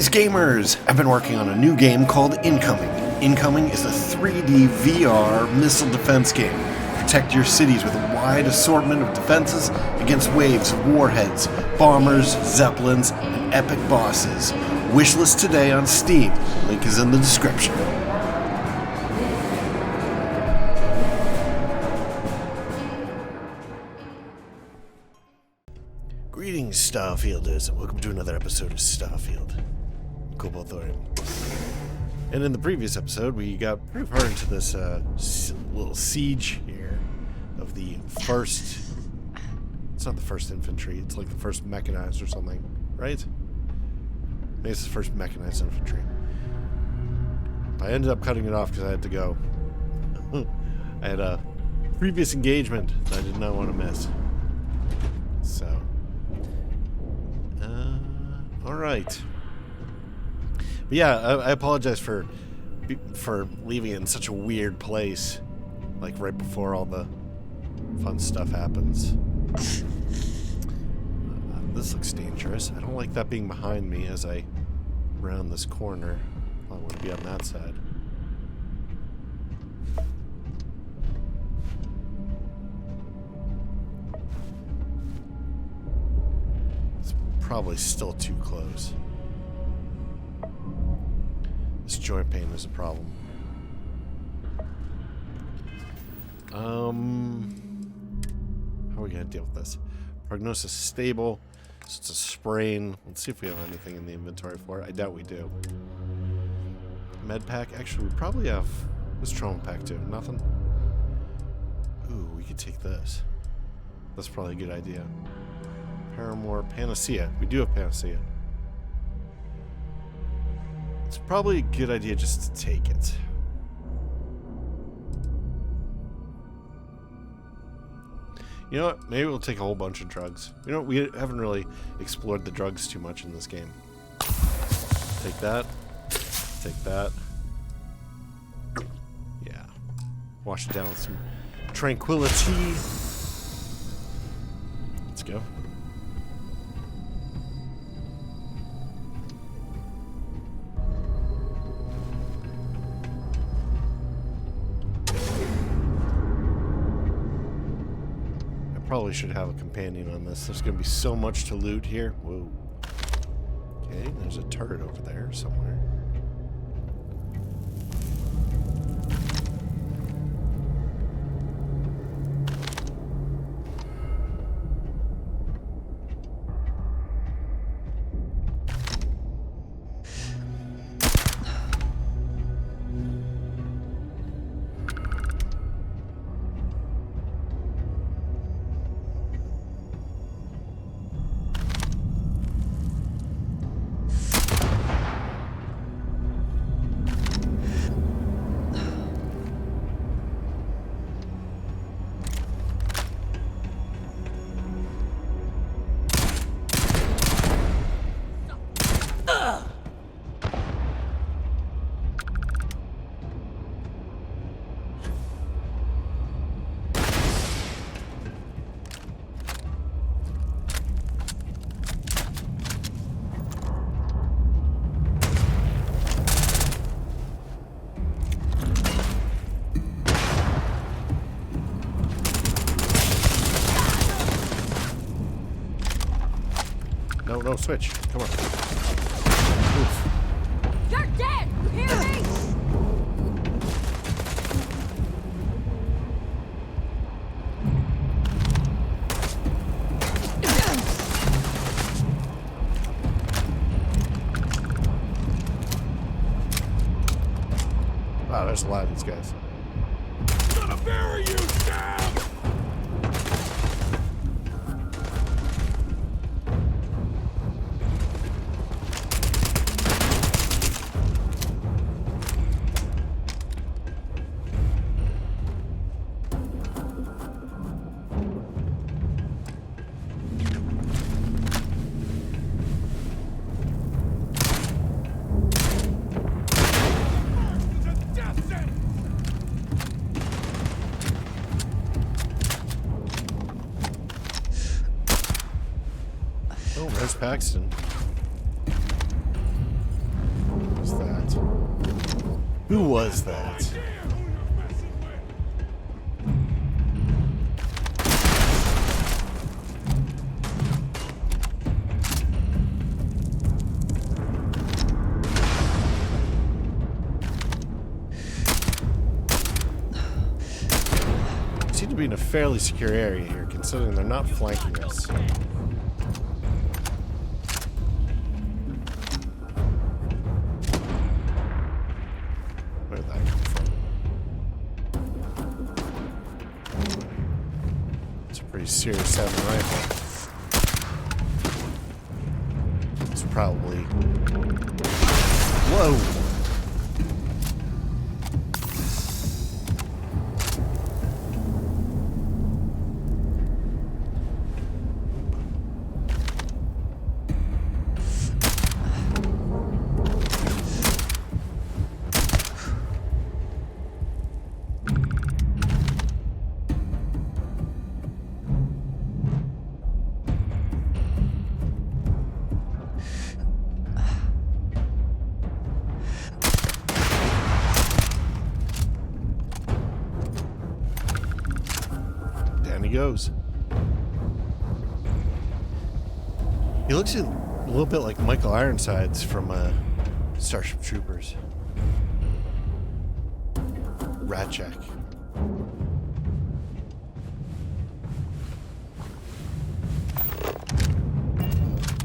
Greetings, gamers! I've been working on a new game called Incoming. Incoming is a 3D VR missile defense game. Protect your cities with a wide assortment of defenses against waves of warheads, bombers, zeppelins, and epic bosses. Wishlist today on Steam. Link is in the description. Greetings, Starfielders, and welcome to another episode of Starfield. Cobalt, Thorium. And in the previous episode, we got pretty far into this little siege here of the first... It's not the first infantry, it's like the first mechanized or something, right? Maybe it's the first mechanized infantry. I ended up cutting it off because I had to go. I had a previous engagement that I did not want to miss. So... Alright. But yeah, I apologize for leaving it in such a weird place. Like right before all the fun stuff happens. This looks dangerous. I don't like that being behind me as I round this corner. I want to be on that side. Probably still too close. This joint pain is a problem. How are we gonna deal with this? Prognosis stable, so it's a sprain. Let's see if we have anything in the inventory for it. I doubt we do. Med pack, actually we probably have this trauma pack too. Nothing? Ooh, we could take this. That's probably a good idea. Paramore, Panacea. We do have Panacea. It's probably a good idea just to take it. You know what? Maybe we'll take a whole bunch of drugs. You know, we haven't really explored the drugs too much in this game. Take that. Take that. Yeah. Wash it down with some tranquility. Let's go. Probably should have a companion on this. There's gonna be so much to loot here. Whoa. Okay, there's a turret over there somewhere. No, switch. Come on. Oof. You're dead! You hear me? Wow, there's a lot of these guys. I'm gonna bury you, Sam! Oh, there's Paxton. Who was that? Seem to be in a fairly secure area here, considering they're not flanking us. Where did that come from? It's a pretty serious 7 rifle. It's probably... Whoa! He goes. He looks a little bit like Michael Ironsides from Starship Troopers. Ratchak.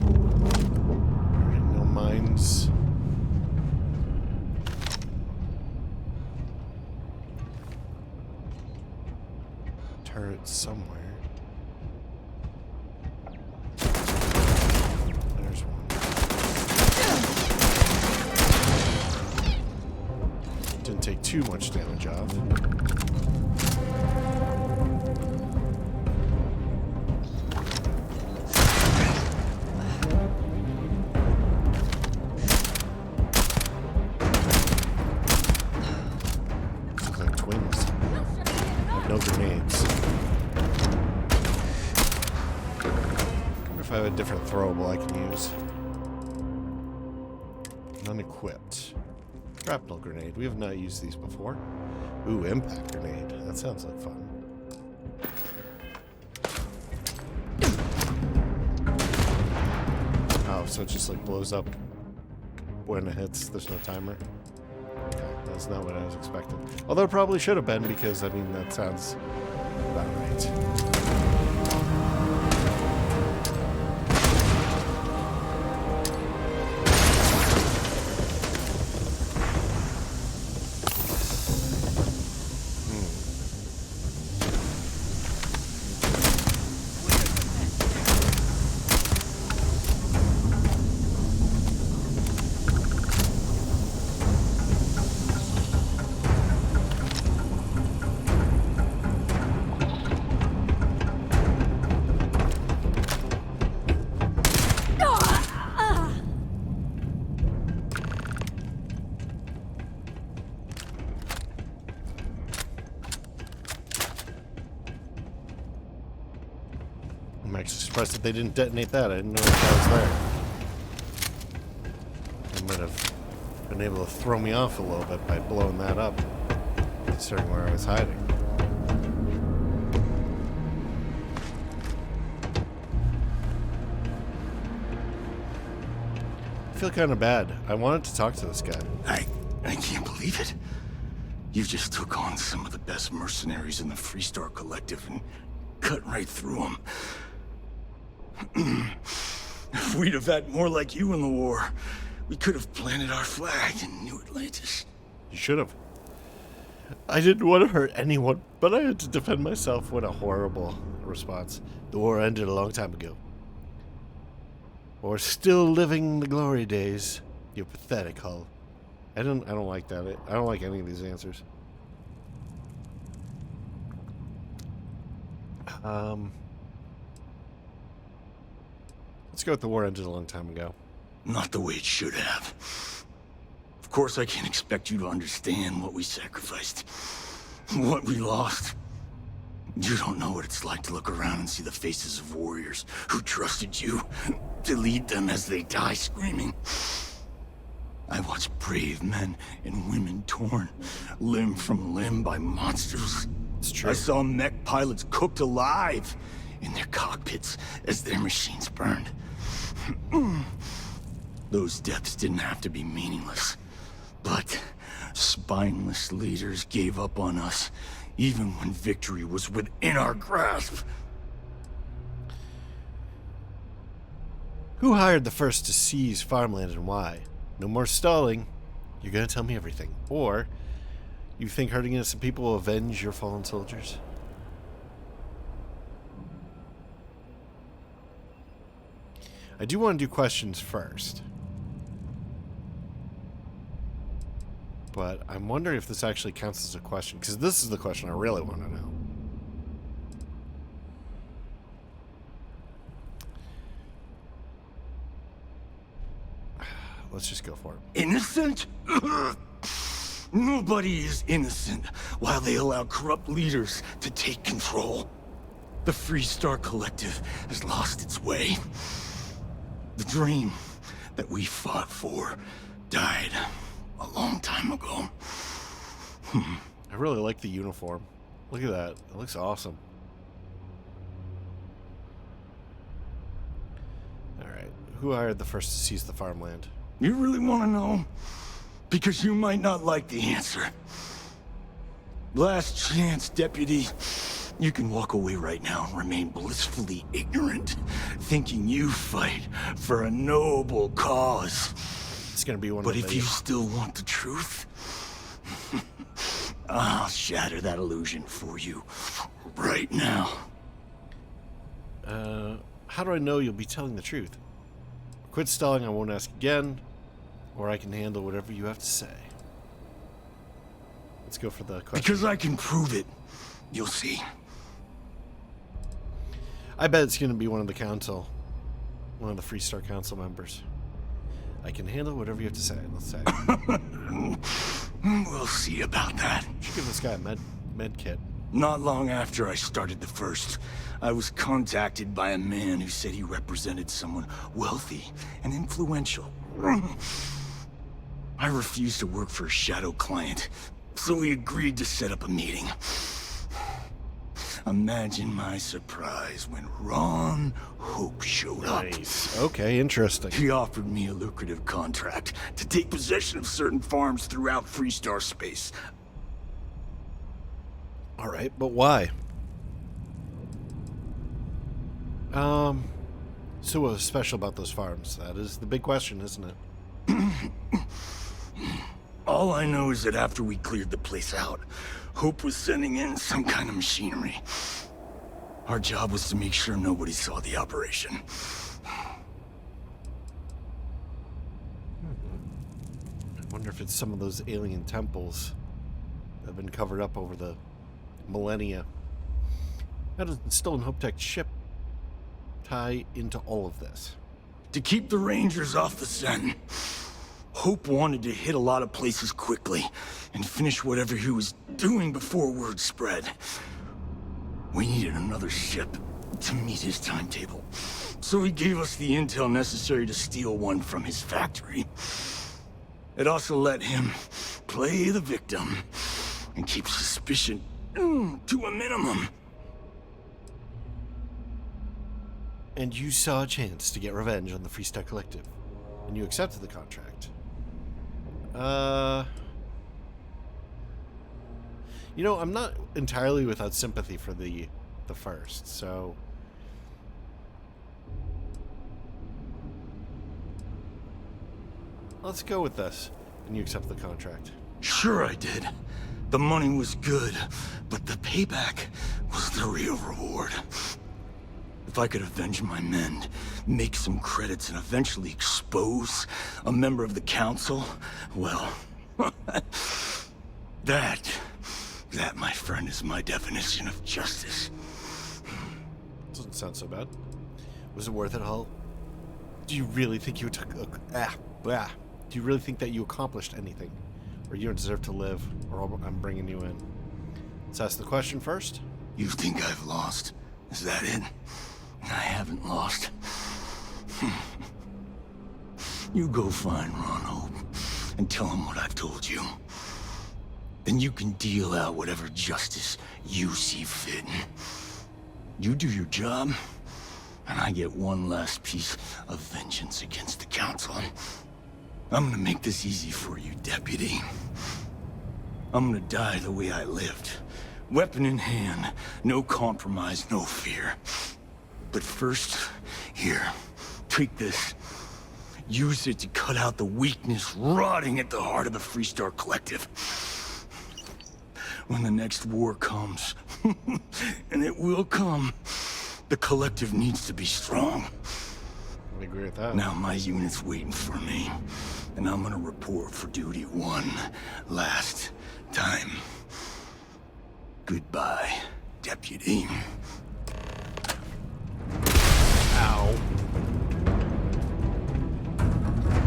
Alright, no mines. Turret somewhere. There's one. Didn't take too much damage off. Looks like twins. No grenades. If I have a different throwable I can use. Unequipped. Shrapnel grenade. We have not used these before. Ooh, impact grenade. That sounds like fun. Oh, so it just like blows up when it hits. There's no timer. Okay, that's not what I was expecting. Although it probably should have been, because I mean that sounds about right. I'm actually surprised that they didn't detonate that. I didn't know that was there. They might have been able to throw me off a little bit by blowing that up, considering where I was hiding. I feel kind of bad. I wanted to talk to this guy. I can't believe it. You just took on some of the best mercenaries in the Freestar Collective and cut right through them. If we'd have had more like you in the war, we could have planted our flag in New Atlantis. You should have. I didn't want to hurt anyone, but I had to defend myself. What a horrible response. The war ended a long time ago. Or still living the glory days. You pathetic hull. I don't like that. I don't like any of these answers. Let's go with the war ended a long time ago. Not the way it should have. Of course, I can't expect you to understand what we sacrificed, what we lost. You don't know what it's like to look around and see the faces of warriors who trusted you to lead them as they die screaming. I watched brave men and women torn limb from limb by monsters. It's true. I saw mech pilots cooked alive in their cockpits as their machines burned. Those deaths didn't have to be meaningless, but spineless leaders gave up on us, even when victory was within our grasp. Who hired the first to seize farmland and why? No more stalling. You're gonna tell me everything. Or, you think hurting innocent people will avenge your fallen soldiers? I do want to do questions first. But I'm wondering if this actually counts as a question, because this is the question I really want to know. Let's just go for it. Innocent? Nobody is innocent while they allow corrupt leaders to take control. The Freestar Collective has lost its way. The dream that we fought for died a long time ago. I really like the uniform. Look at that. It looks awesome. Alright. Who hired the first to seize the farmland? You really want to know? Because you might not like the answer. Last chance, Deputy. You can walk away right now and remain blissfully ignorant, thinking you fight for a noble cause. It's gonna be one But of if the... you still want the truth, I'll shatter that illusion for you right now. How do I know you'll be telling the truth? Quit stalling, I won't ask again. Or I can handle whatever you have to say. Let's go for the question. Because I can prove it. You'll see. I bet it's going to be one of the council. One of the Freestar Council members. I can handle whatever you have to say. Let's say. We'll see about that. Should give this guy a med kit. Not long after I started the first, I was contacted by a man who said he represented someone wealthy and influential. I refused to work for a shadow client, so we agreed to set up a meeting. Imagine my surprise when Ron Hope showed up. Nice. Okay, interesting. He offered me a lucrative contract to take possession of certain farms throughout Freestar space. Alright, but why? So what was special about those farms? That is the big question, isn't it? All I know is that after we cleared the place out, Hope was sending in some kind of machinery. Our job was to make sure nobody saw the operation. I wonder if it's some of those alien temples that have been covered up over the millennia. How does the stolen Hope Tech ship tie into all of this? To keep the Rangers off the scent, Hope wanted to hit a lot of places quickly and finish whatever he was doing before word spread. We needed another ship to meet his timetable, so he gave us the intel necessary to steal one from his factory. It also let him play the victim and keep suspicion to a minimum. And you saw a chance to get revenge on the Freestar Collective, and you accepted the contract. You know, I'm not entirely without sympathy for the first, so... Let's go with this, and you accept the contract. Sure I did. The money was good, but the payback was the real reward. If I could avenge my men, make some credits, and eventually expose a member of the council, well, that, my friend, is my definition of justice. Doesn't sound so bad. Was it worth it, Hull? Do you really think you took... Do you really think that you accomplished anything? Or you don't deserve to live, or I'm bringing you in? Let's ask the question first. You think I've lost? Is that it? I haven't lost. You go find Ron Hope and tell them what I've told you. Then you can deal out whatever justice you see fit. You do your job, and I get one last piece of vengeance against the Council. I'm gonna make this easy for you, Deputy. I'm gonna die the way I lived. Weapon in hand, no compromise, no fear. But first, here, take this. Use it to cut out the weakness rotting at the heart of the Freestar Collective. When the next war comes, and it will come, the Collective needs to be strong. I agree with that. Now my unit's waiting for me, and I'm gonna report for duty one last time. Goodbye, Deputy. Ow.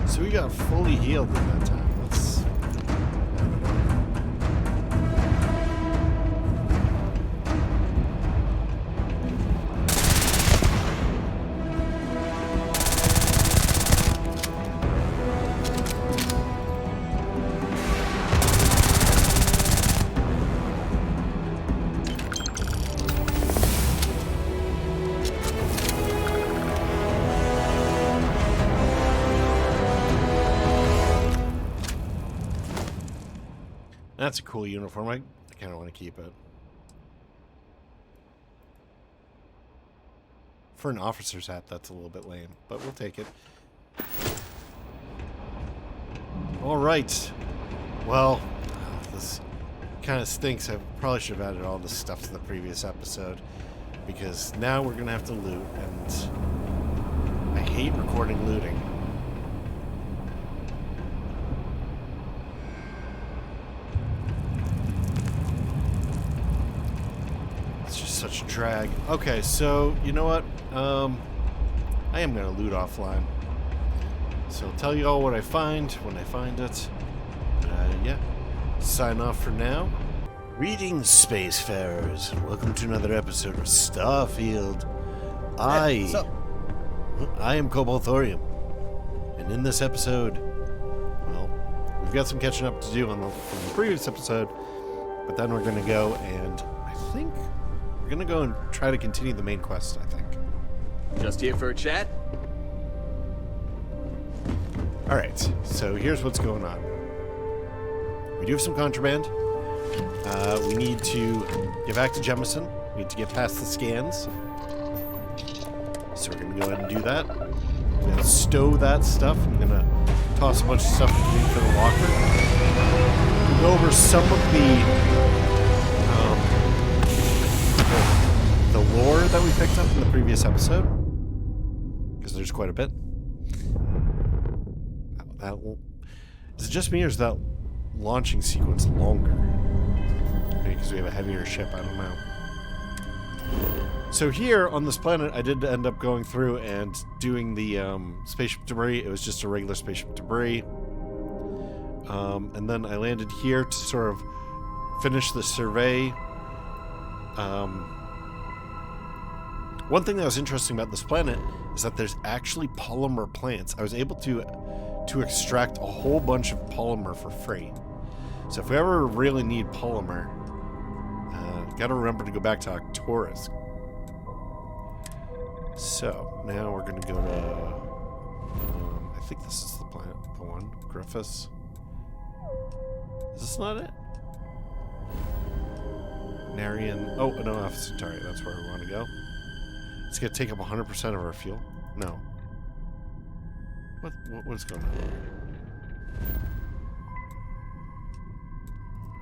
So we got fully healed in that time. That's... That's a cool uniform. I kind of want to keep it. For an officer's hat, that's a little bit lame, but we'll take it. All right. Well, this kind of stinks. I probably should have added all this stuff to the previous episode, because now we're going to have to loot, and I hate recording looting. Such a drag. Okay, so you know what? I am gonna loot offline. So I'll tell you all what I find when I find it. Yeah. Sign off for now. Greetings, spacefarers. Welcome to another episode of Starfield. I am Cobalt Thorium. And in this episode, well, we've got some catching up to do from the previous episode, but then we're gonna go and I think we're gonna go and try to continue the main quest, I think. Just here for a chat? Alright, so here's what's going on. We do have some contraband. We need to get back to Jemison. We need to get past the scans. So we're gonna go ahead and do that. We're gonna stow that stuff. I'm gonna toss a bunch of stuff into the locker. We'll go over some of the lore that we picked up in the previous episode, because there's quite a bit. Is it just me, or is that launching sequence longer? Maybe because we have a heavier ship, I don't know. So here on this planet, I did end up going through and doing the spaceship debris. It was just a regular spaceship debris. And then I landed here to sort of finish the survey. One thing that was interesting about this planet is that there's actually polymer plants. I was able to extract a whole bunch of polymer for free. So if we ever really need polymer, gotta remember to go back to Arcturus. So now we're gonna go to I think this is the planet, the one, Griffiths. Is this not it? Narian. Oh no, Alpha Centauri. That's where we want to go. It's gonna take up 100% of our fuel. No. What's going on here?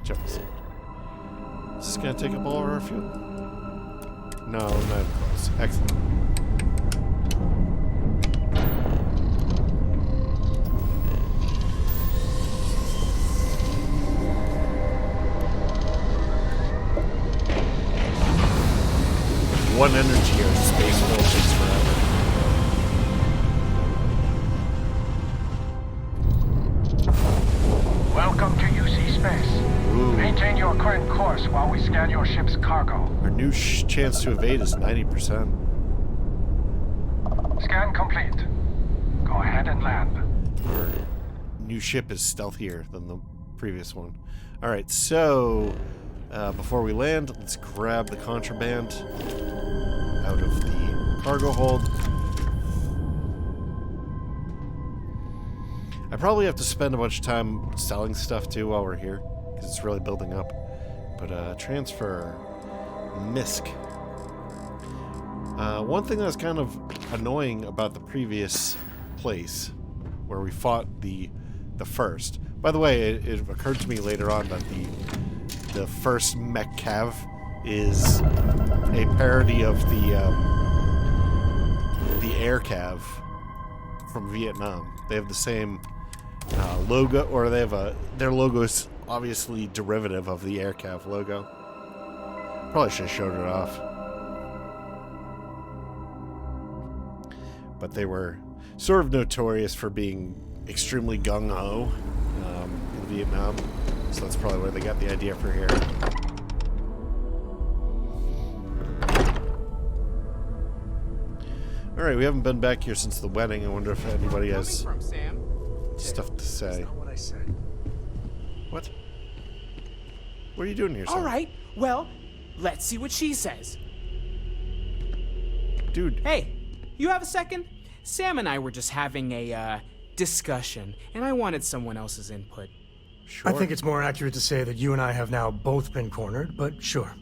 Jefferson. Is this gonna take up all of our fuel? No, not even close. Excellent. One energy or space bullshits forever. Welcome to UC Space. Ooh. Maintain your current course while we scan your ship's cargo. Our new chance to evade is 90%. Scan complete. Go ahead and land. Our new ship is stealthier than the previous one. Alright, so before we land, let's grab the contraband out of the cargo hold. I probably have to spend a bunch of time selling stuff too while we're here, because it's really building up. But transfer MISC. One thing that was kind of annoying about the previous place where we fought the first. By the way, it occurred to me later on that the first mech cav is a parody of the air cav from Vietnam. They have the same logo, or they have their logo is obviously derivative of the air cav logo. Probably should have showed it off. But they were sort of notorious for being extremely gung-ho in Vietnam, so that's probably where they got the idea for here. Alright, we haven't been back here since the wedding. I wonder if anybody has stuff to say. That's not what I said. What? What are you doing here, Sam? All right, well, let's see what she says. Dude. Hey, you have a second? Sam and I were just having a discussion, and I wanted someone else's input. Sure. I think it's more accurate to say that you and I have now both been cornered, but sure.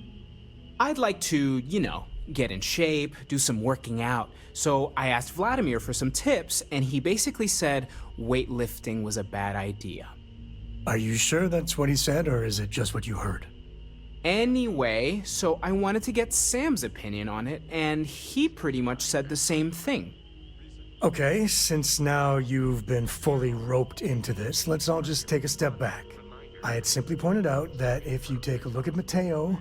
I'd like to, get in shape, do some working out. So I asked Vladimir for some tips, and he basically said weightlifting was a bad idea. Are you sure that's what he said, or is it just what you heard? Anyway, so I wanted to get Sam's opinion on it, and he pretty much said the same thing. Okay, since now you've been fully roped into this, let's all just take a step back. I had simply pointed out that if you take a look at Mateo,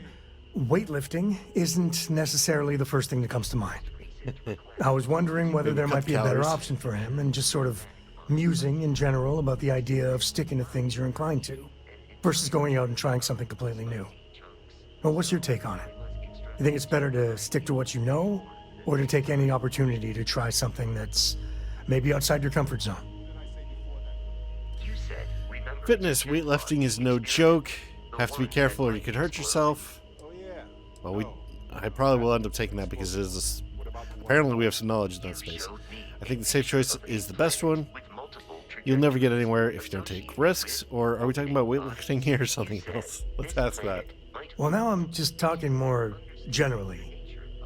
weightlifting isn't necessarily the first thing that comes to mind. I was wondering whether there might be a better option for him, and just sort of musing in general about the idea of sticking to things you're inclined to, versus going out and trying something completely new. Well, what's your take on it? You think it's better to stick to what you know, or to take any opportunity to try something that's maybe outside your comfort zone? Fitness, weightlifting is no joke. Have to be careful or you could hurt yourself. Well, I probably will end up taking that because it is apparently we have some knowledge in that space. I think the safe choice is the best one. You'll never get anywhere if you don't take risks. Or are we talking about weightlifting here or something else? Let's ask that. Well, now I'm just talking more generally.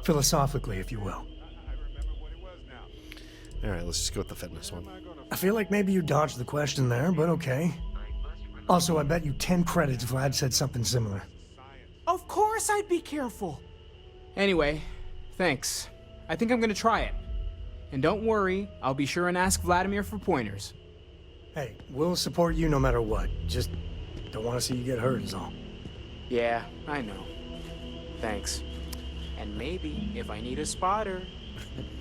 Philosophically, if you will. Alright, let's just go with the fitness one. I feel like maybe you dodged the question there, but okay. Also, I bet you 10 credits Vlad said something similar. Of course I'd be careful. Anyway, thanks. I think I'm gonna try it. And don't worry, I'll be sure and ask Vladimir for pointers. Hey, we'll support you no matter what. Just don't want to see you get hurt is all. Yeah, I know. Thanks. And maybe if I need a spotter.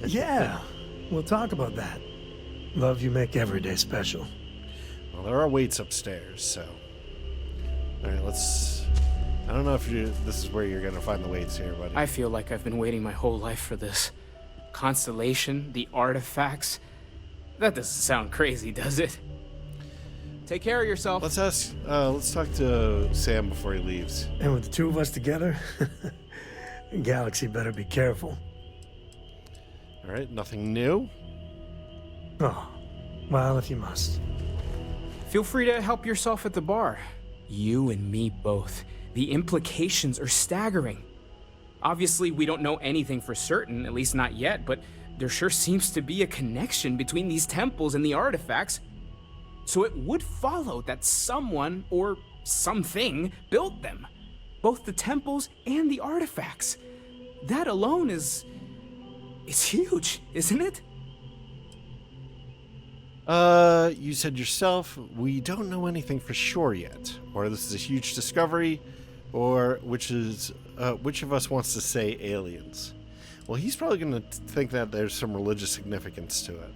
Yeah, we'll talk about that. Love you make every day special. Well, there are weights upstairs, so... Alright, let's... I don't know if this is where you're gonna find the weights here, buddy. I feel like I've been waiting my whole life for this. Constellation, the artifacts. That doesn't sound crazy, does it? Take care of yourself. Let's talk to Sam before he leaves. And with the two of us together, Galaxy better be careful. Alright, nothing new? Oh, well, if you must. Feel free to help yourself at the bar. You and me both. The implications are staggering. Obviously, we don't know anything for certain, at least not yet, but there sure seems to be a connection between these temples and the artifacts. So it would follow that someone, or something, built them. Both the temples and the artifacts. That alone is huge, isn't it? You said yourself, we don't know anything for sure yet. Or this is a huge discovery, or which of us wants to say aliens? Well, he's probably going to think that there's some religious significance to it.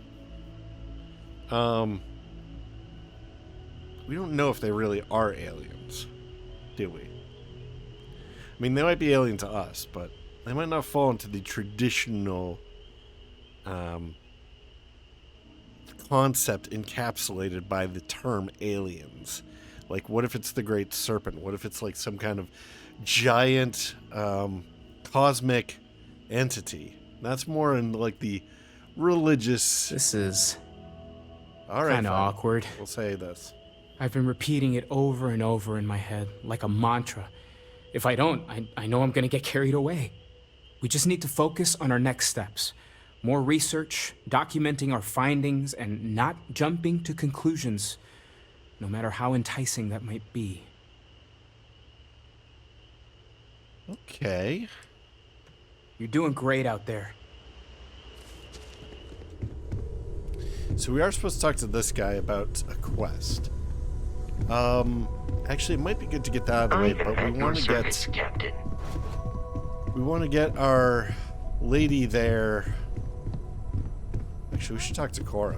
We don't know if they really are aliens, do we? I mean, they might be alien to us, but they might not fall into the traditional concept encapsulated by the term aliens. Like, what if it's the Great Serpent? What if it's like some kind of giant cosmic entity? That's more in like the religious. This is All right, kind of fine. awkward. We'll say this. I've been repeating it over and over in my head, like a mantra. If I don't, I know I'm gonna get carried away. We just need to focus on our next steps. More research, documenting our findings, and not jumping to conclusions, no matter how enticing that might be. Okay. You're doing great out there. So we are supposed to talk to this guy about a quest. Actually, it might be good to get that out of the way, but we want to get... Captain. We want to get our lady there. Actually, we should talk to Cora.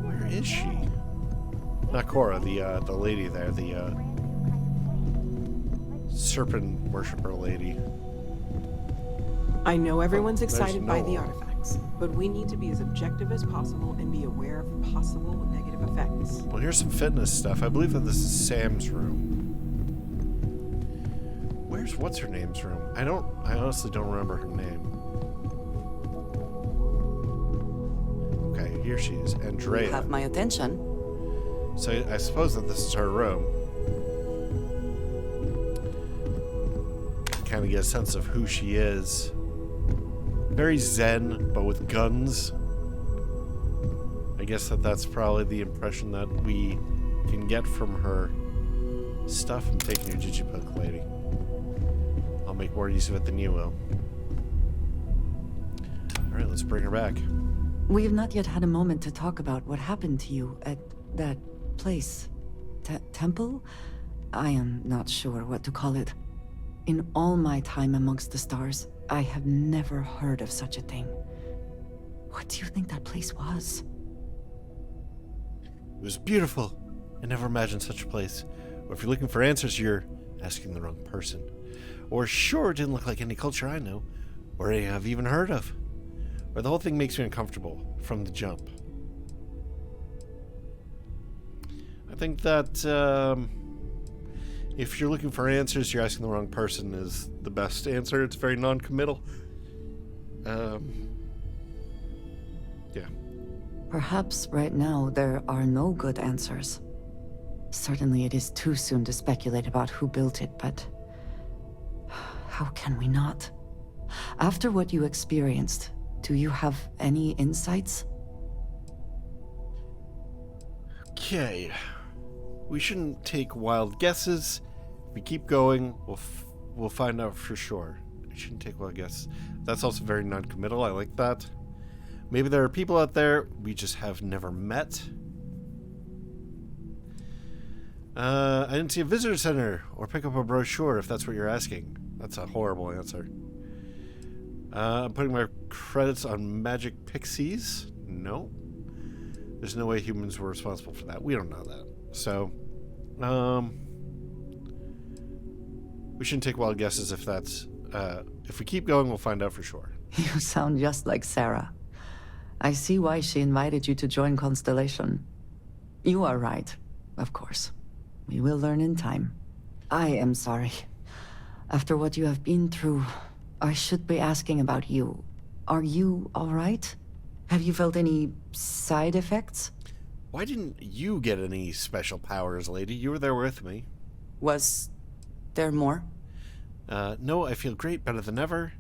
Where is she? Not Cora, the lady there, the serpent worshiper lady. I know everyone's There's excited by the no- artifacts, but we need to be as objective as possible and be aware of possible negative effects. Well, here's some fitness stuff. I believe that this is Sam's room. Where's what's her name's room? I honestly don't remember her name. Okay, here she is, Andrea. You have my attention. So I suppose that this is her room. Kind of get a sense of who she is. Very zen, but with guns. I guess that's probably the impression that we can get from her stuff. I'm taking your Digipoke, lady. I'll make more use of it than you will. Alright, let's bring her back. We have not yet had a moment to talk about what happened to you at that place. Temple? I am not sure what to call it. In all my time amongst the stars, I have never heard of such a thing. What do you think that place was? It was beautiful. I never imagined such a place. Or if you're looking for answers, you're asking the wrong person. Or sure, it didn't look like any culture I know, or any I've even heard of. Or the whole thing makes me uncomfortable from the jump. I think that if you're looking for answers, you're asking the wrong person is the best answer. It's very non-committal. Yeah. Perhaps right now there are no good answers. Certainly it is too soon to speculate about who built it, but how can we not? After what you experienced, do you have any insights? Okay. We shouldn't take wild guesses. If we keep going, we'll find out for sure. We shouldn't take wild guesses. That's also very non-committal. I like that. Maybe there are people out there we just have never met. I didn't see a visitor center or pick up a brochure if that's what you're asking. That's a horrible answer. I'm putting my credits on magic pixies. No. There's no way humans were responsible for that. We don't know that. So, we shouldn't take wild guesses if that's, if we keep going, we'll find out for sure. You sound just like Sarah. I see why she invited you to join Constellation. You are right, of course. We will learn in time. I am sorry. After what you have been through, I should be asking about you. Are you all right? Have you felt any side effects? Why didn't you get any special powers, lady? You were there with me. Was there more? No, I feel great, better than ever.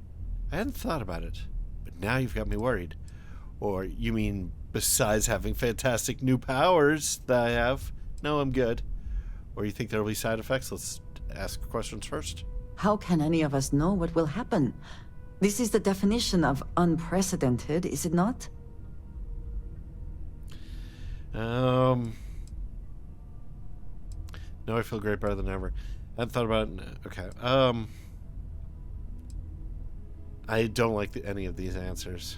I hadn't thought about it, but now you've got me worried. Or you mean besides having fantastic new powers that I have? No, I'm good. Or you think there will be side effects? Let's ask questions first. How can any of us know what will happen? This is the definition of unprecedented, is it not? No, I feel great, better than ever. I hadn't thought about it. Okay. I don't like any of these answers.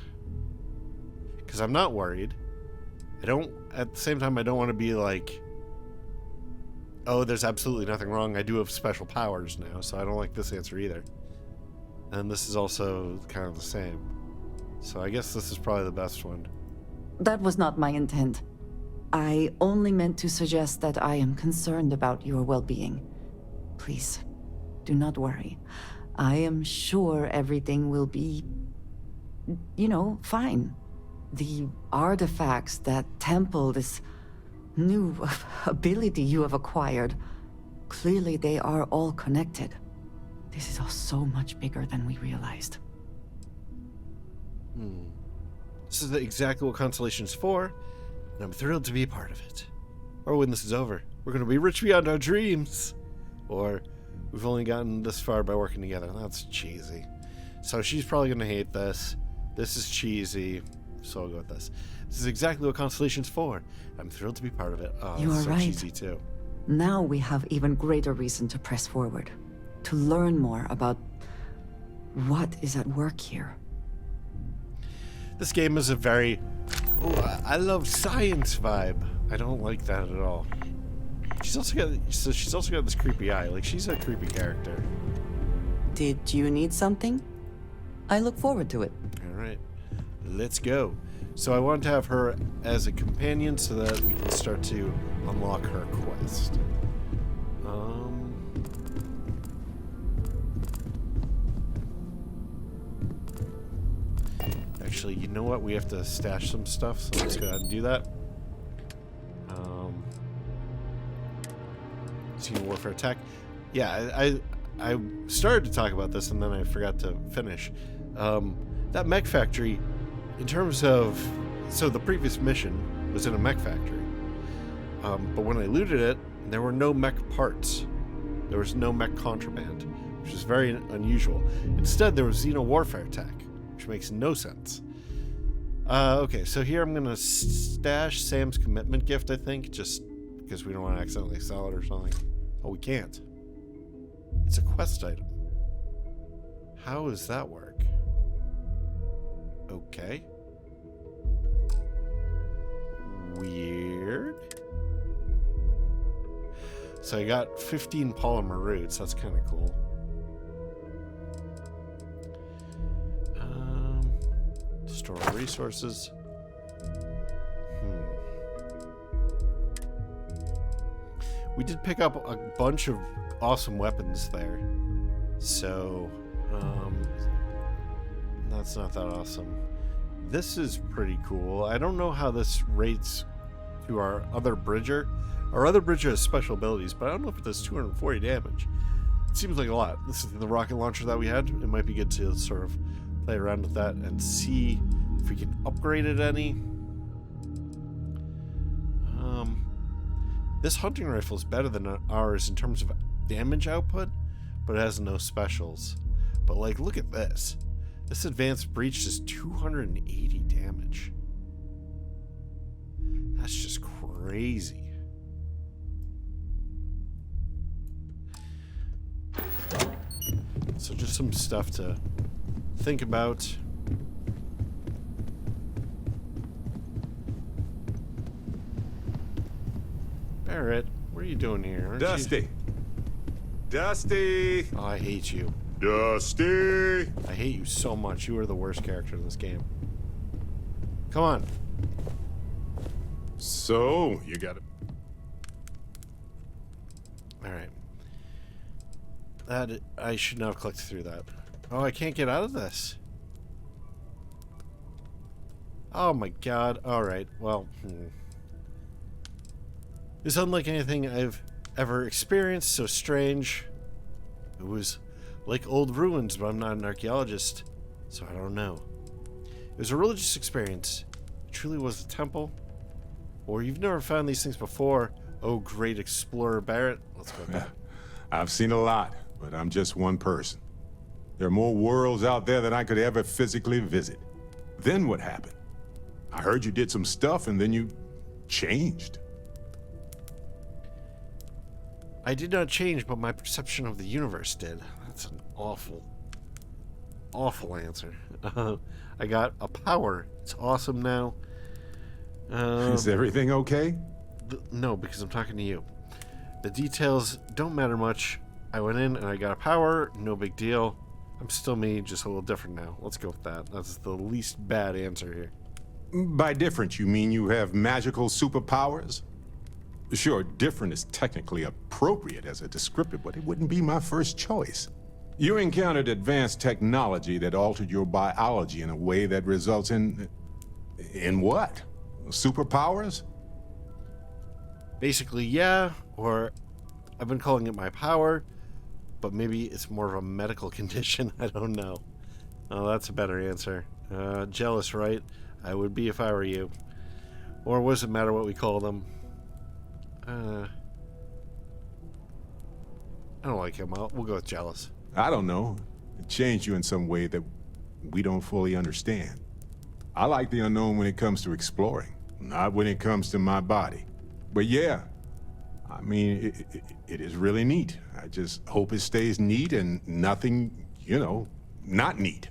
Because I'm not worried. At the same time, I don't want to be like, oh, there's absolutely nothing wrong. I do have special powers now, so I don't like this answer either. And this is also kind of the same. So I guess this is probably the best one. That was not my intent. I only meant to suggest that I am concerned about your well-being. Please, do not worry. I am sure everything will be, fine. The artifacts, that temple, this new ability you have acquired, clearly they are all connected. This is all so much bigger than we realized. This is exactly what Constellation's for, and I'm thrilled to be a part of it. Or when this is over, we're going to be rich beyond our dreams. Or we've only gotten this far by working together. That's cheesy. So she's probably going to hate this. This is cheesy, so I'll go with this. This is exactly what Constellation's for. I'm thrilled to be part of it. Oh, You that's are so right. cheesy too. Now we have even greater reason to press forward, to learn more about what is at work here. This game is a very, I love science vibe. I don't like that at all. She's also got this creepy eye. Like, she's a creepy character. Did you need something? I look forward to it. All right, let's go. So I want to have her as a companion so that we can start to unlock her quest. Actually, you know what? We have to stash some stuff, so let's go ahead and do that. Team Warfare Tech. Yeah, I started to talk about this and then I forgot to finish. That mech factory, in terms of... So the previous mission was in a mech factory. But when I looted it, there were no mech parts. There was no mech contraband, which is very unusual. Instead, there was Xeno Warfare Tech, which makes no sense. Okay, so here I'm going to stash Sam's commitment gift, I think, just because we don't want to accidentally sell it or something. Oh, we can't. It's a quest item. How does that work? Okay. Weird. So I got 15 polymer roots. That's kind of cool. Store resources. We did pick up a bunch of awesome weapons there. So, that's not that awesome. This is pretty cool. I don't know how this rates to our other Bridger. Our other Bridger has special abilities, but I don't know if it does 240 damage. It seems like a lot. This is the rocket launcher that we had. It might be good to sort of play around with that and see if we can upgrade it any. This hunting rifle is better than ours in terms of damage output, but it has no specials. But like, look at this. This advanced breach does 280 damage. That's just crazy. So just some stuff to think about. Barrett, what are you doing here? Aren't Dusty. you? Dusty. Oh, I hate you. Dusty. I hate you so much. You are the worst character in this game. Come on. So, you got it. Alright. That, I should not have clicked through that. Oh, I can't get out of this. Oh my god. Alright, well. It's unlike anything I've ever experienced, so strange. It was like old ruins, but I'm not an archaeologist, so I don't know. It was a religious experience. It truly was a temple. Or you've never found these things before. Oh, great explorer Barrett. Let's go back. I've seen a lot, but I'm just one person. There are more worlds out there than I could ever physically visit. Then what happened? I heard you did some stuff and then you changed. I did not change, but my perception of the universe did. That's an awful, awful answer. I got a power. It's awesome now. Is everything okay? No, because I'm talking to you. The details don't matter much. I went in and I got a power. No big deal. I'm still me, just a little different now. Let's go with that. That's the least bad answer here. By different, you mean you have magical superpowers? Sure, different is technically appropriate as a descriptor, but it wouldn't be my first choice. You encountered advanced technology that altered your biology in a way that results in what? Superpowers? Basically, yeah, or I've been calling it my power, but maybe it's more of a medical condition. I don't know. Oh, that's a better answer. Jealous, right? I would be if I were you. Or what does it matter what we call them? I don't like him. We'll go with jealous. I don't know. It changed you in some way that we don't fully understand. I like the unknown when it comes to exploring, not when it comes to my body. But yeah, I mean, it is really neat. I just hope it stays neat and nothing, not neat.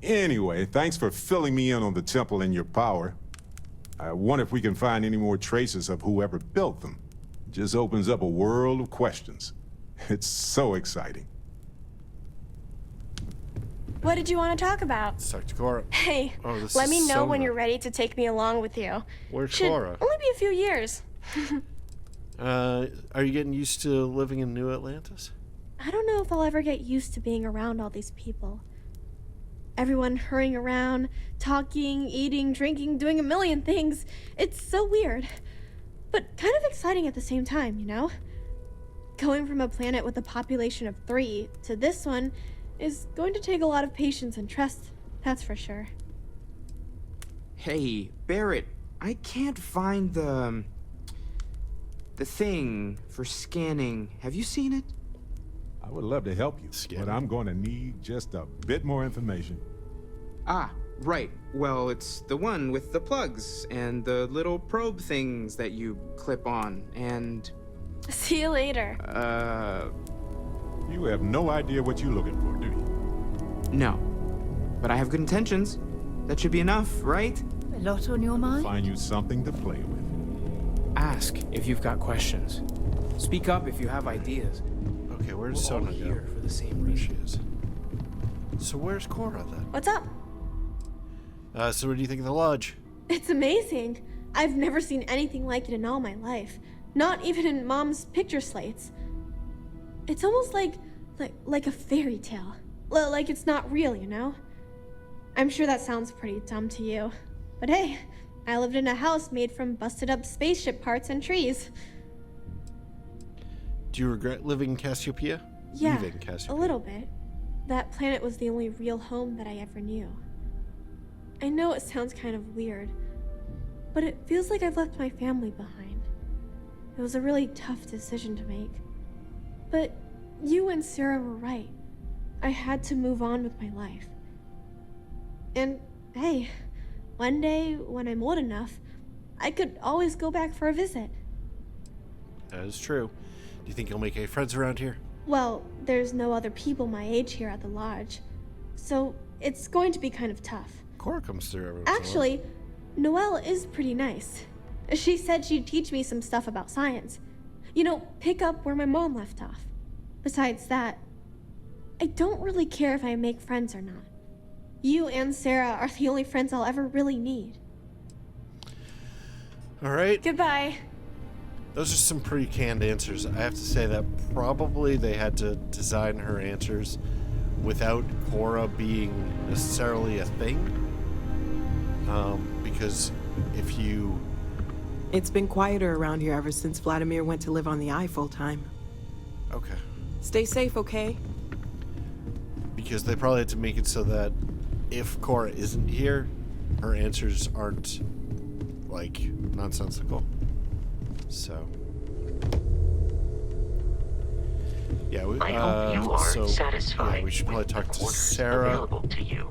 Anyway, thanks for filling me in on the temple and your power. I wonder if we can find any more traces of whoever built them. It just opens up a world of questions. It's so exciting. What did you want to talk about? Let's talk to Cora. Hey, Oh, this let is me know Sona. when you're ready to take me along with you. Where's Should Cora? only be a few years. Are you getting used to living in New Atlantis? I don't know if I'll ever get used to being around all these people. Everyone hurrying around, talking, eating, drinking, doing a million things. It's so weird, but kind of exciting at the same time, Going from a planet with a population of 3 to this one is going to take a lot of patience and trust, that's for sure. Hey, Barrett, I can't find the thing for scanning. Have you seen it? I would love to help you, but I'm going to need just a bit more information. Ah, right. Well, it's the one with the plugs and the little probe things that you clip on, and... See you later. You have no idea what you're looking for, do you? No. But I have good intentions. That should be enough, right? A lot on your mind? Find you something to play with. Ask if you've got questions. Speak up if you have ideas. Okay, where's We're all Sona go? here for the same There she reason. is. So where's Cora then? What's up? So what do you think of the lodge? It's amazing. I've never seen anything like it in all my life. Not even in Mom's picture slates. It's almost like a fairy tale. Like it's not real, I'm sure that sounds pretty dumb to you. But hey, I lived in a house made from busted up spaceship parts and trees. Do you regret living in Cassiopeia? Yeah, Leaving Cassiopeia. a little bit. That planet was the only real home that I ever knew. I know it sounds kind of weird, but it feels like I've left my family behind. It was a really tough decision to make. But you and Sarah were right. I had to move on with my life. And hey, one day when I'm old enough, I could always go back for a visit. That is true. Do you think you'll make any friends around here? Well, there's no other people my age here at the lodge, so it's going to be kind of tough. Cora comes through every once in a while. Actually, Noelle is pretty nice. She said she'd teach me some stuff about science. Pick up where my mom left off. Besides that, I don't really care if I make friends or not. You and Sarah are the only friends I'll ever really need. All right. Goodbye. Those are some pretty canned answers. I have to say that probably they had to design her answers without Cora being necessarily a thing. Because if you... It's been quieter around here ever since Vladimir went to live on the Eye full-time. Okay. Stay safe, okay? Because they probably had to make it so that if Cora isn't here, her answers aren't, nonsensical. So... Yeah, I hope you are satisfied yeah, we should probably with talk the to quarters Sarah. available to you.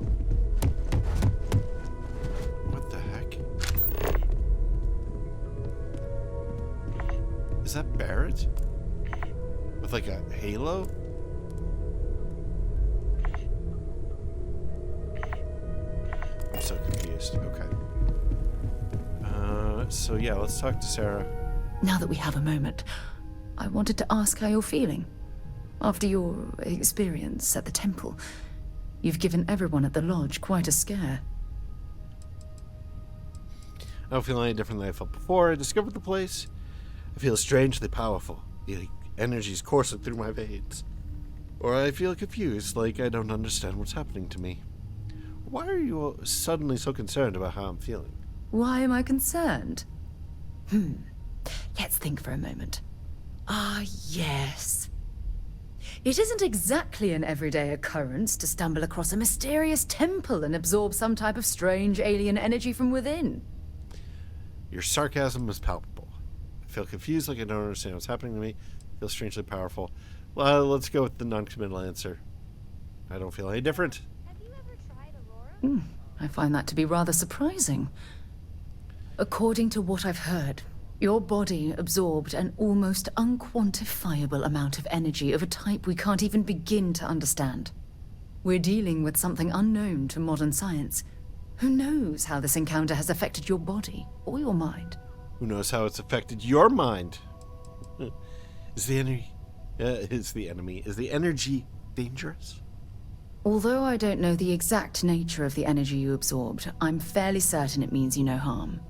What the heck? Is that Barrett? With a halo? I'm so confused. Okay. So yeah, let's talk to Sarah. Now that we have a moment, I wanted to ask how you're feeling. After your experience at the temple, You've given everyone at the lodge quite a scare. I don't feel any different than I felt before I discovered the place. I feel strangely powerful. The energy's coursing through my veins. Or I feel confused, like I don't understand what's happening to me. Why are you suddenly so concerned about how I'm feeling? Why am I concerned? Let's think for a moment. Ah, yes. It isn't exactly an everyday occurrence to stumble across a mysterious temple and absorb some type of strange alien energy from within. Your sarcasm is palpable. I feel confused, like I don't understand what's happening to me. I feel strangely powerful. Well, let's go with the non-committal answer. I don't feel any different. Have you ever tried Aurora? I find that to be rather surprising. According to what I've heard, your body absorbed an almost unquantifiable amount of energy of a type we can't even begin to understand. We're dealing with something unknown to modern science. Who knows how this encounter has affected your body or your mind? Who knows how it's affected your mind? Is the energy dangerous? Although I don't know the exact nature of the energy you absorbed, I'm fairly certain it means you no harm.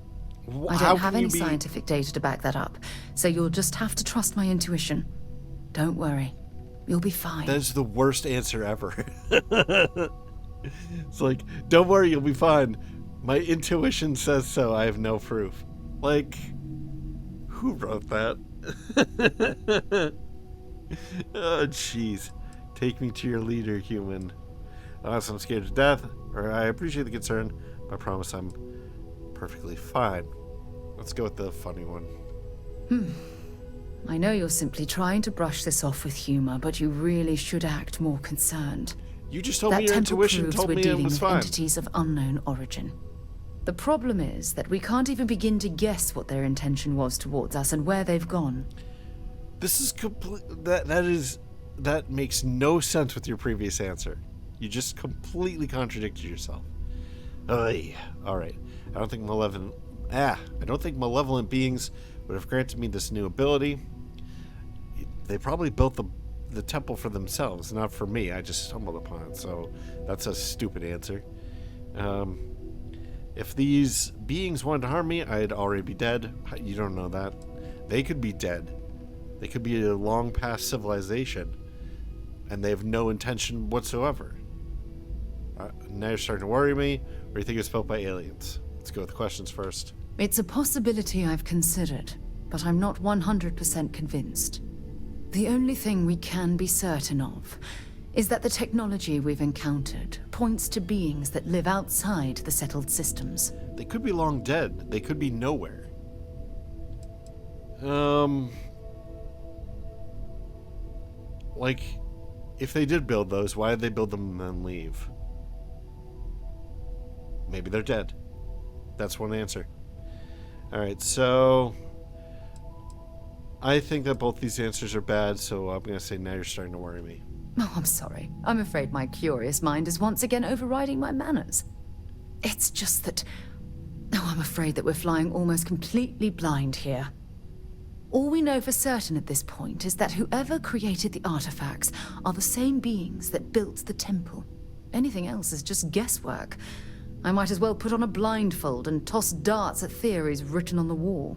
I don't have any scientific data to back that up, so you'll just have to trust my intuition. Don't worry. You'll be fine. That is the worst answer ever. It's like, don't worry, you'll be fine. My intuition says so. I have no proof. Like, who wrote that? Oh, jeez. Take me to your leader, human. Unless I'm scared to death, or I appreciate the concern, but I promise I'm perfectly fine. Let's go with the funny one. I know you're simply trying to brush this off with humor, but you really should act more concerned. You just told me your intuition told me it was fine. Entities of unknown origin. The problem is that we can't even begin to guess what their intention was towards us and where they've gone. This is complete. That makes no sense with your previous answer. You just completely contradicted yourself. All right. I don't think malevolent beings would have granted me this new ability. They probably built the temple for themselves, not for me. I just stumbled upon it, so that's a stupid answer. If these beings wanted to harm me, I'd already be dead. You don't know that. They could be dead. They could be a long past civilization, and they have no intention whatsoever. Now you're starting to worry me, or you think it's built by aliens? Let's go with the questions first. It's a possibility I've considered, but I'm not 100% convinced. The only thing we can be certain of is that the technology we've encountered points to beings that live outside the settled systems. They could be long dead. They could be nowhere. Like, if they did build those, why did they build them and then leave? Maybe they're dead. That's one answer. Alright, so I think that both these answers are bad, so I'm going to say now you're starting to worry me. Oh, I'm sorry. I'm afraid my curious mind is once again overriding my manners. It's just that... Oh, I'm afraid that we're flying almost completely blind here. All we know for certain at this point is that whoever created the artifacts are the same beings that built the temple. Anything else is just guesswork. I might as well put on a blindfold and toss darts at theories written on the wall.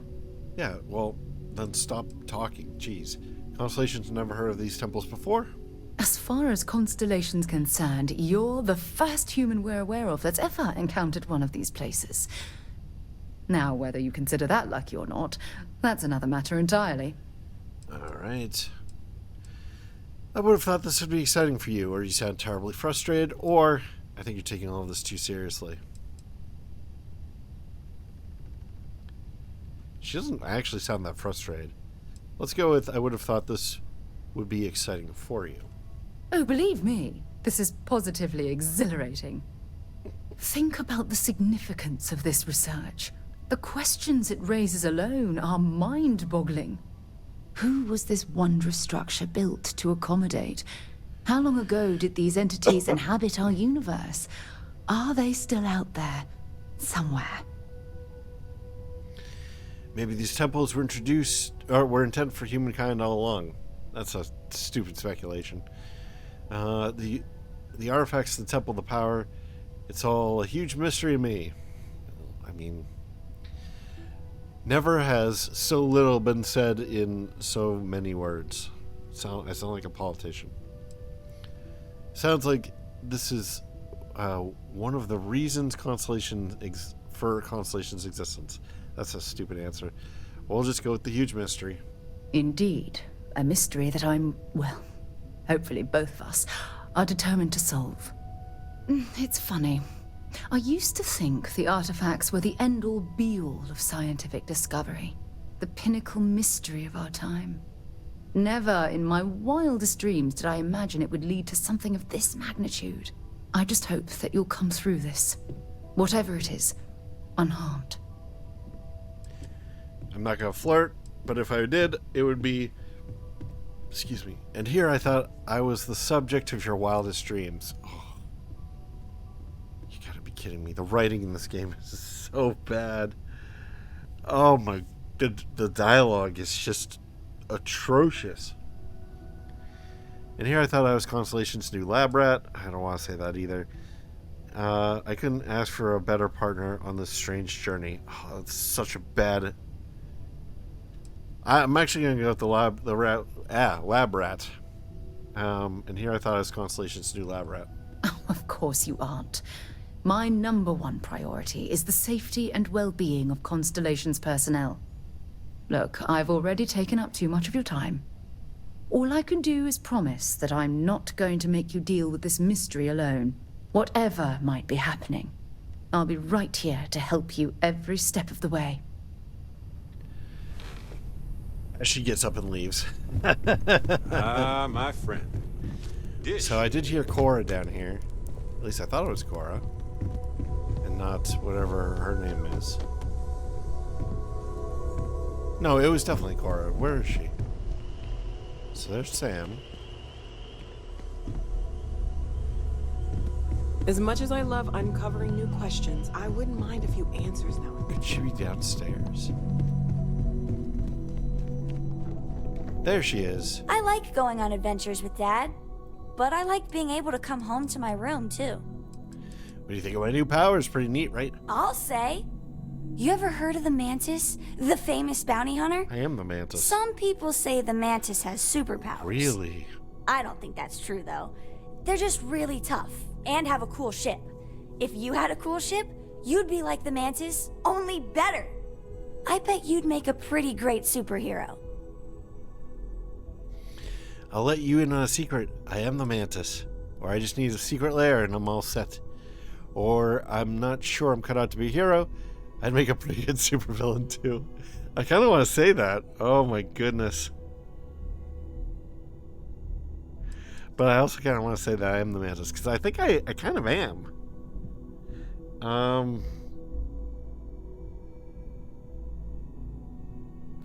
Yeah, well, then stop talking. Jeez. Constellation's never heard of these temples before? As far as Constellation's concerned, you're the first human we're aware of that's ever encountered one of these places. Now, whether you consider that lucky or not, that's another matter entirely. Alright. I would have thought this would be exciting for you, or you sound terribly frustrated, or I think you're taking all of this too seriously. She doesn't actually sound that frustrated. Let's go with I would have thought this would be exciting for you. Oh, believe me, this is positively exhilarating. Think about the significance of this research. The questions it raises alone are mind-boggling. Who was this wondrous structure built to accommodate? How long ago did these entities inhabit our universe? Are they still out there, somewhere? Maybe these temples were intended for humankind all along. That's a stupid speculation. the artifacts in the Temple of the Power, it's all a huge mystery to me. I mean, never has so little been said in so many words. I sound like a politician. Sounds like this is one of the reasons for Constellation's existence. That's a stupid answer. We'll just go with the huge mystery. Indeed. A mystery that well, hopefully both of us are determined to solve. It's funny. I used to think the artifacts were the end-all be-all of scientific discovery. The pinnacle mystery of our time. Never in my wildest dreams did I imagine it would lead to something of this magnitude. I just hope that you'll come through this, whatever it is, unharmed. I'm not gonna flirt, but if I did, it would be... Excuse me. And here I thought I was the subject of your wildest dreams. Oh, you gotta be kidding me. The writing in this game is so bad. Oh my... The dialogue is just atrocious. And here I thought I was Constellation's new lab rat. I don't want to say that either. I couldn't ask for a better partner on this strange journey. Oh, it's such a bad... I'm actually going to go with lab rat. And here I thought I was Constellation's new lab rat. Oh, of course you aren't. My #1 priority is the safety and well-being of Constellation's personnel. Look, I've already taken up too much of your time. All I can do is promise that I'm not going to make you deal with this mystery alone. Whatever might be happening, I'll be right here to help you every step of the way. As she gets up and leaves. My friend. So I did hear Cora down here. At least I thought it was Cora. And not whatever her name is. No, it was definitely Cora. Where is she? So there's Sam. As much as I love uncovering new questions, I wouldn't mind a few answers now and then. Could she be downstairs? There she is. I like going on adventures with Dad, but I like being able to come home to my room, too. What do you think of my new powers? Pretty neat, right? I'll say. You ever heard of the Mantis, the famous bounty hunter? I am the Mantis. Some people say the Mantis has superpowers. Really? I don't think that's true, though. They're just really tough and have a cool ship. If you had a cool ship, you'd be like the Mantis, only better. I bet you'd make a pretty great superhero. I'll let you in on a secret. I am the Mantis. Or I just need a secret lair and I'm all set. Or I'm not sure I'm cut out to be a hero. I'd make a pretty good supervillain too. I kind of want to say that. Oh my goodness. But I also kind of want to say that I am the Mantis because I think I kind of am.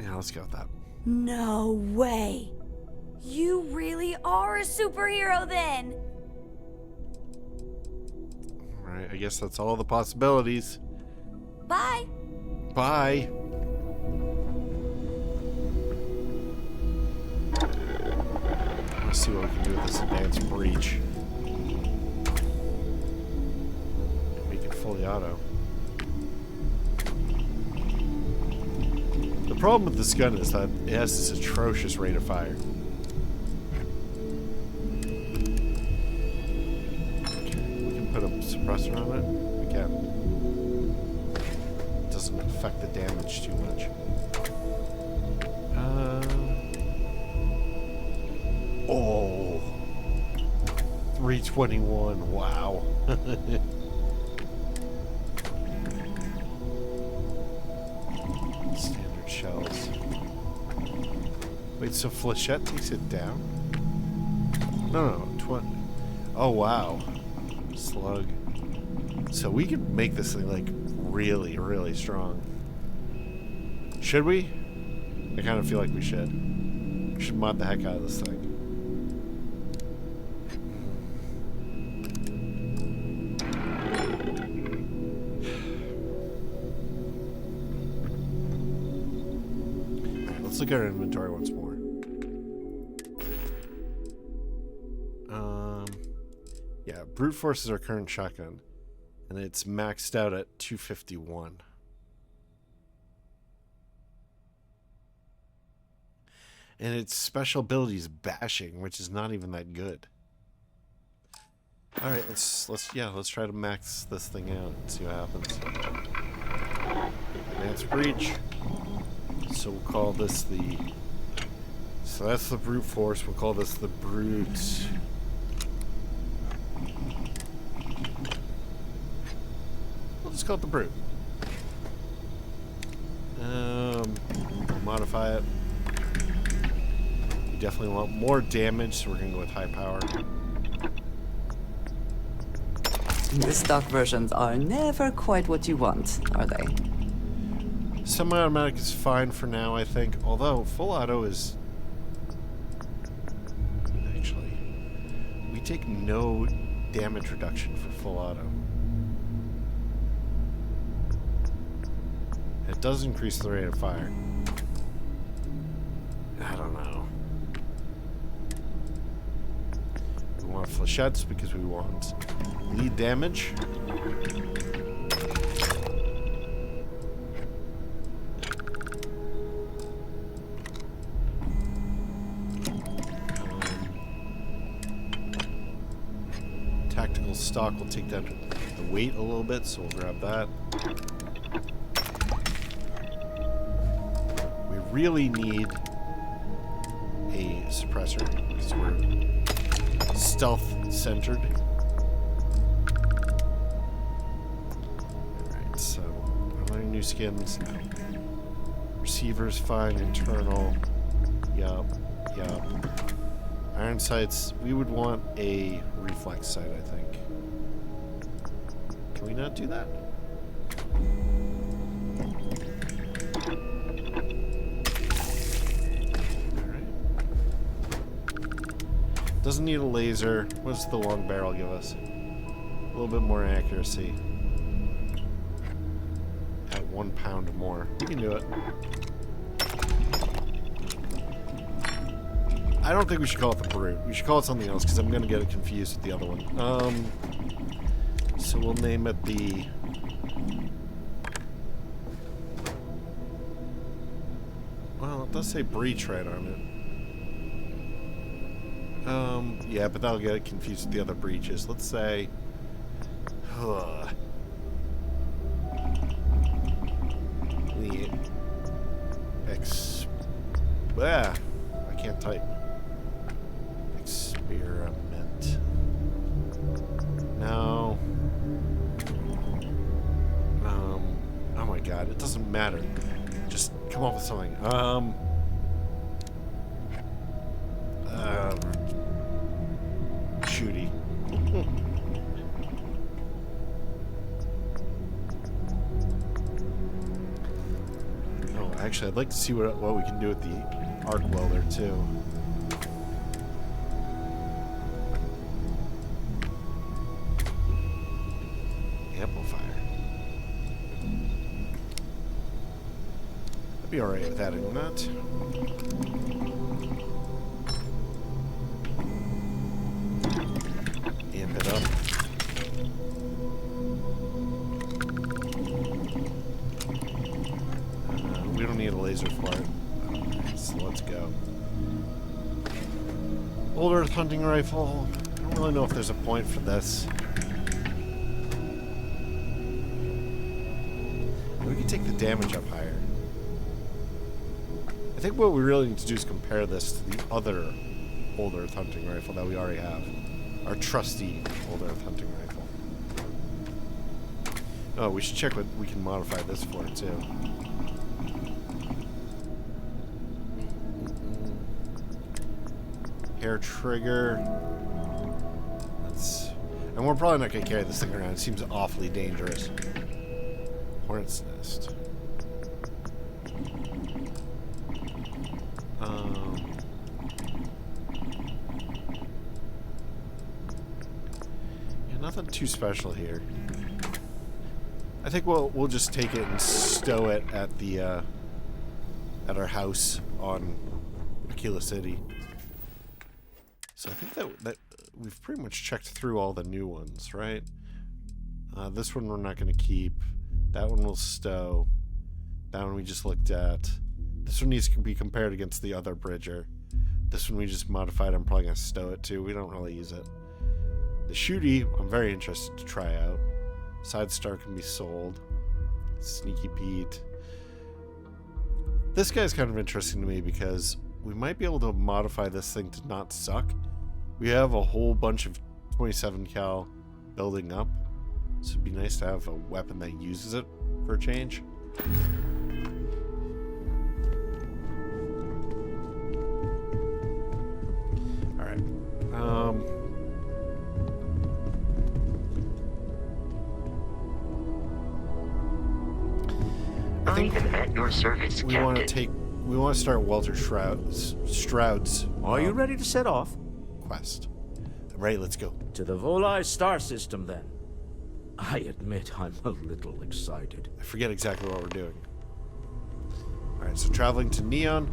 Yeah, let's go with that. No way. You really are a superhero then. Alright, I guess that's all the possibilities. Bye. Bye. Let's see what we can do with this advanced breach. Make it fully auto. The problem with this gun is that it has this atrocious rate of fire. Put a suppressor on it? We can. It doesn't affect the damage too much. Oh. 321. Wow. Standard shells. Wait, so Flechette takes it down? No. Oh, wow. Slug. So we could make this thing like really, really strong. Should we? I kind of feel like we should. We should mod the heck out of this thing. Alright, let's look at our inventory once more. Yeah, brute force is our current shotgun, and it's maxed out at 251. And its special ability is bashing, which is not even that good. All right, let's try to max this thing out and see what happens. Advanced breach. So we'll call this the. So that's the brute force. We'll call this the brute. We'll just call it the brute. We'll modify it. We definitely want more damage, so we're gonna go with high power. The stock versions are never quite what you want, are they? Semi-automatic is fine for now, I think. Although full auto is actually we take no damage reduction for full auto. It does increase the rate of fire. I don't know. We want flechettes because we want lead damage. Tactical stock will take down the weight a little bit, so we'll grab that. We really need a suppressor because we're stealth centered. Alright, so unlocking new skins. No. Receiver's fine, internal. Yup. Iron sights, we would want a reflex sight, I think. Can we not do that? Alright. Doesn't need a laser. What does the long barrel give us? A little bit more accuracy. At 1 pound more. We can do it. I don't think we should call it the brute. We should call it something else because I'm going to get it confused with the other one. So we'll name it the... Well, it does say breach right on it. Yeah, but that'll get it confused with the other breaches. Let's say... The... I can't type. Experiment. No. Oh my god, it doesn't matter. Just come up with something. Shooty. Oh, actually, I'd like to see what we can do with the arc welder too. Amplifier. I'd be alright with adding that. Amp it up. We don't need a laser for it. So let's go. Old Earth hunting rifle. I don't really know if there's a point for this. We can take the damage up higher. I think what we really need to do is compare this to the other Old Earth hunting rifle that we already have. Our trusty Old Earth hunting rifle. Oh, we should check what we can modify this for too. Hair trigger. And we're probably not going to carry this thing around. It seems awfully dangerous. Hornet's nest. Yeah, nothing too special here. I think we'll just take it and stow it at the at our house on Aquila City. So I think that we've pretty much checked through all the new ones, right? This one we're not going to keep. That one we'll stow. That one we just looked at. This one needs to be compared against the other Bridger. This one we just modified. I'm probably going to stow it too. We don't really use it. The Shooty, I'm very interested to try out. Side Star can be sold. Sneaky Pete. This guy's kind of interesting to me because we might be able to modify this thing to not suck. We have a whole bunch of 27 cal building up. So it'd be nice to have a weapon that uses it for a change. Alright. I think at your service, we want to start Walter Stroud's Are you ready to set off? quest. Right, let's go. To the Volai star system, then. I admit I'm a little excited. I forget exactly what we're doing. Alright, so traveling to Neon,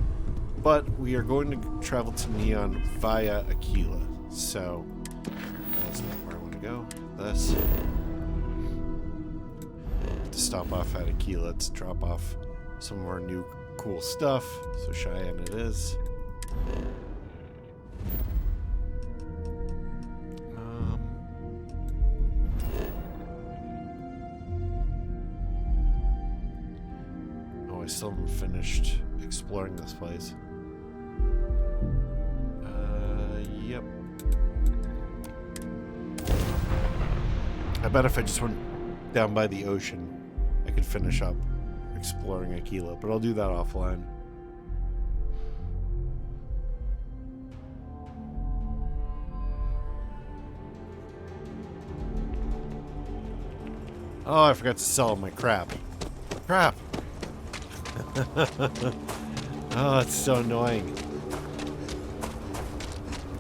but we are going to travel to Neon via Aquila. So, that's not where I want to go. This. To stop off at Aquila to drop off some of our new cool stuff. So Cheyenne it is. I still haven't finished exploring this place. Yep. I bet if I just went down by the ocean, I could finish up exploring Aquila, but I'll do that offline. Oh, I forgot to sell my crap. Crap! Oh, it's so annoying.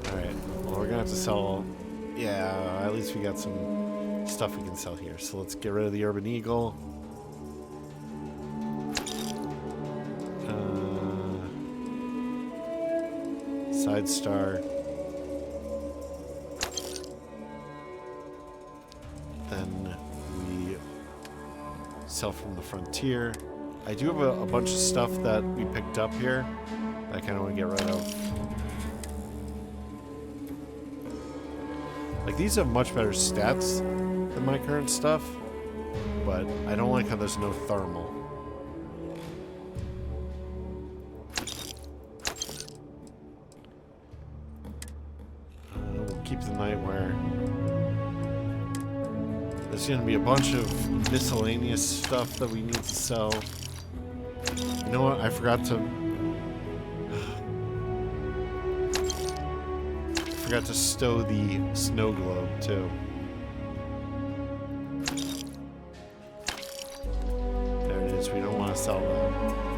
Alright, well, we're gonna have to sell... Yeah, at least we got some stuff we can sell here. So let's get rid of the Urban Eagle. Side Star. Then we sell from the Frontier. I do have a bunch of stuff that we picked up here that I kind of want to get rid of. Like, these have much better stats than my current stuff, but I don't like how there's no thermal. We'll keep the Nightwear. There's going to be a bunch of miscellaneous stuff that we need to sell. You know what? I forgot to stow the snow globe too. There it is. We don't want to sell that.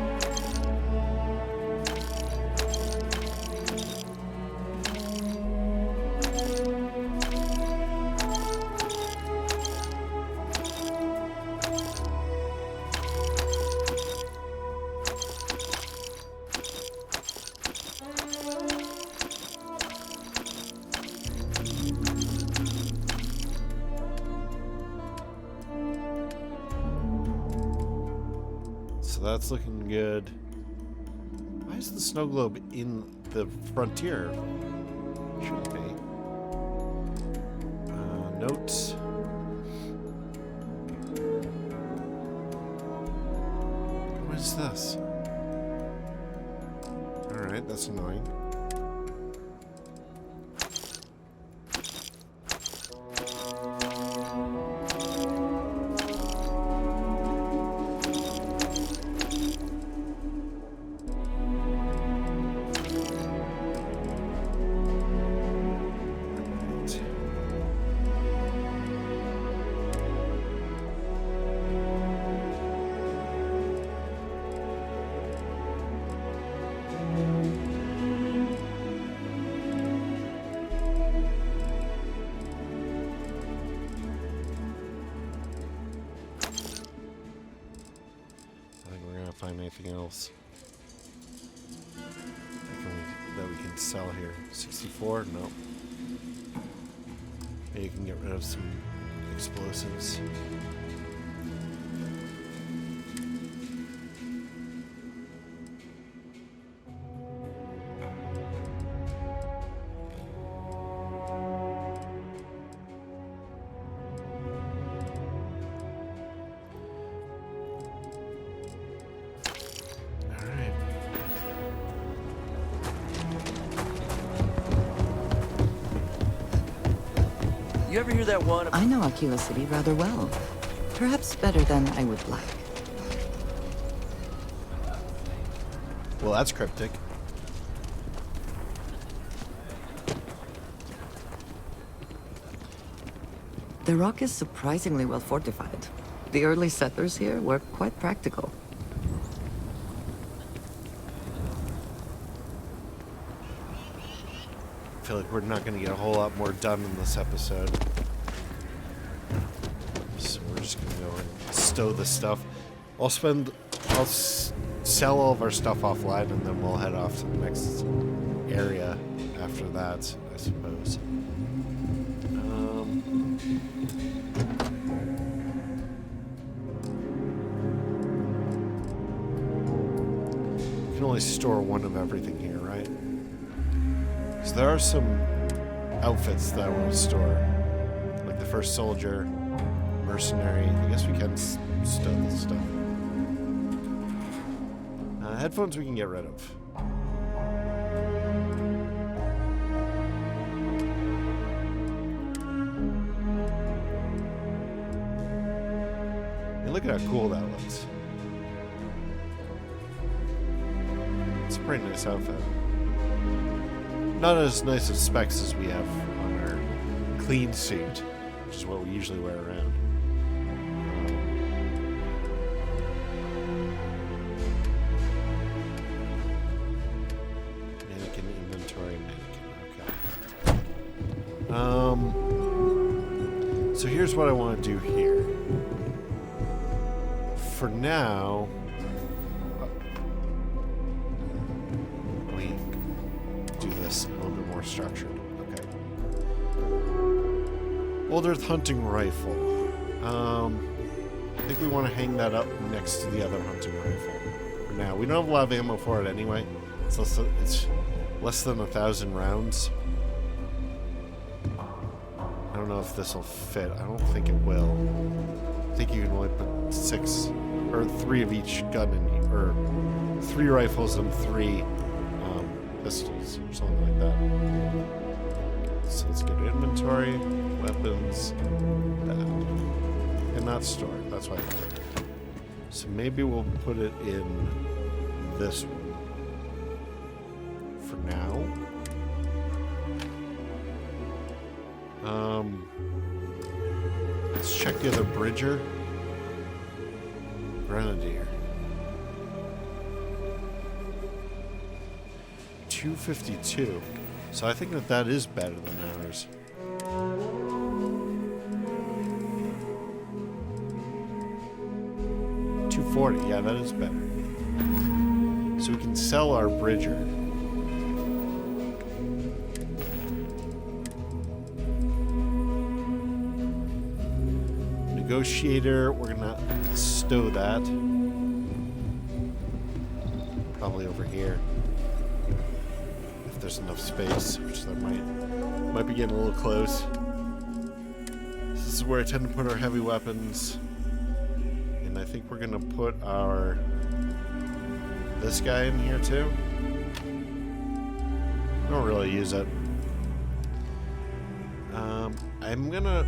That's looking good. Why is the snow globe in the Frontier? Shouldn't be. Notes. What is this? Alright, that's annoying. Find anything else that we can can sell here? 64? No. Maybe you can get rid of some explosives. You ever hear that one? I know Aquila City rather well. Perhaps better than I would like. Well, that's cryptic. The rock is surprisingly well fortified. The early settlers here were quite practical. I feel like we're not going to get a whole lot more done in this episode. So we're just going to go and stow the stuff. I'll sell all of our stuff offline, and then we'll head off to the next area after that, I suppose. You can only store one of everything here, right? So there are some outfits that I want to store, like the first soldier, mercenary. I guess we can stow this stuff. Headphones we can get rid of. Hey, look at how cool that looks. It's a pretty nice outfit. Not as nice of specs as we have on our clean suit, which is what we usually wear around. Mannequin inventory, mannequin, okay. So here's what I want to do here. For now, a little bit more structured. Okay. Old Earth hunting rifle. I think we want to hang that up next to the other hunting rifle. For now, we don't have a lot of ammo for it anyway. It's less than 1,000 rounds. I don't know if this will fit. I don't think it will. I think you can only put 6 or 3 of each gun in, or 3 rifles and 3. Pistols or something like that. So let's get inventory, weapons, that. And not store. That's why. So maybe we'll put it in this one for now. Let's check the other Bridger. Grenadier. 252. So I think that is better than ours. $240. Yeah, that is better. So we can sell our Bridger. Negotiator, we're gonna stow that. Probably over here. If there's enough space, which there might be getting a little close. This is where I tend to put our heavy weapons. And I think we're gonna put this guy in here too. I don't really use it. I'm gonna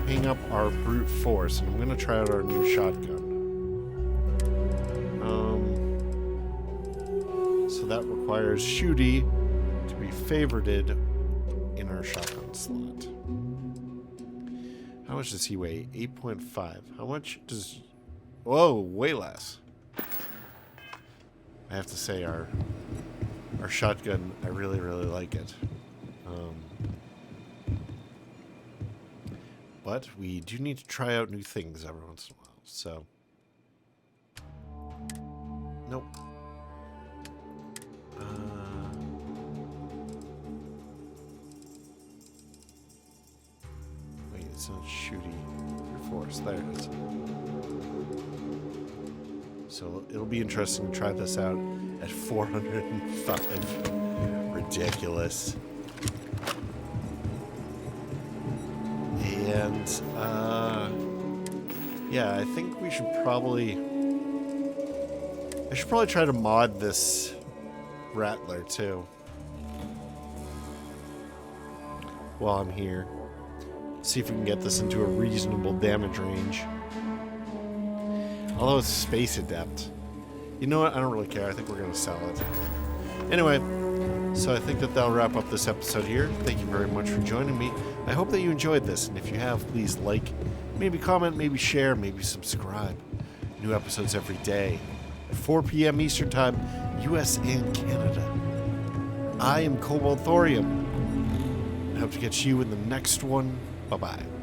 hang up our brute force, and I'm gonna try out our new shotgun. So that requires Shooty to be favorited in our shotgun slot. How much does he weigh? 8.5. How much does... Whoa, way less. I have to say our shotgun, I really, really like it. But we do need to try out new things every once in a while, so... Nope. It's not shooty force. There it is. So it'll be interesting to try this out at 405. Ridiculous. And, yeah, I think we should probably... I should probably try to mod this Rattler, too. While I'm here. See if we can get this into a reasonable damage range. Although it's space adept. You know what? I don't really care. I think we're going to sell it. Anyway, so I think that'll wrap up this episode here. Thank you very much for joining me. I hope that you enjoyed this, and if you have, please like, maybe comment, maybe share, maybe subscribe. New episodes every day at 4 p.m. Eastern Time, US and Canada. I am Cobalt Thorium. I hope to catch you in the next one. Bye-bye.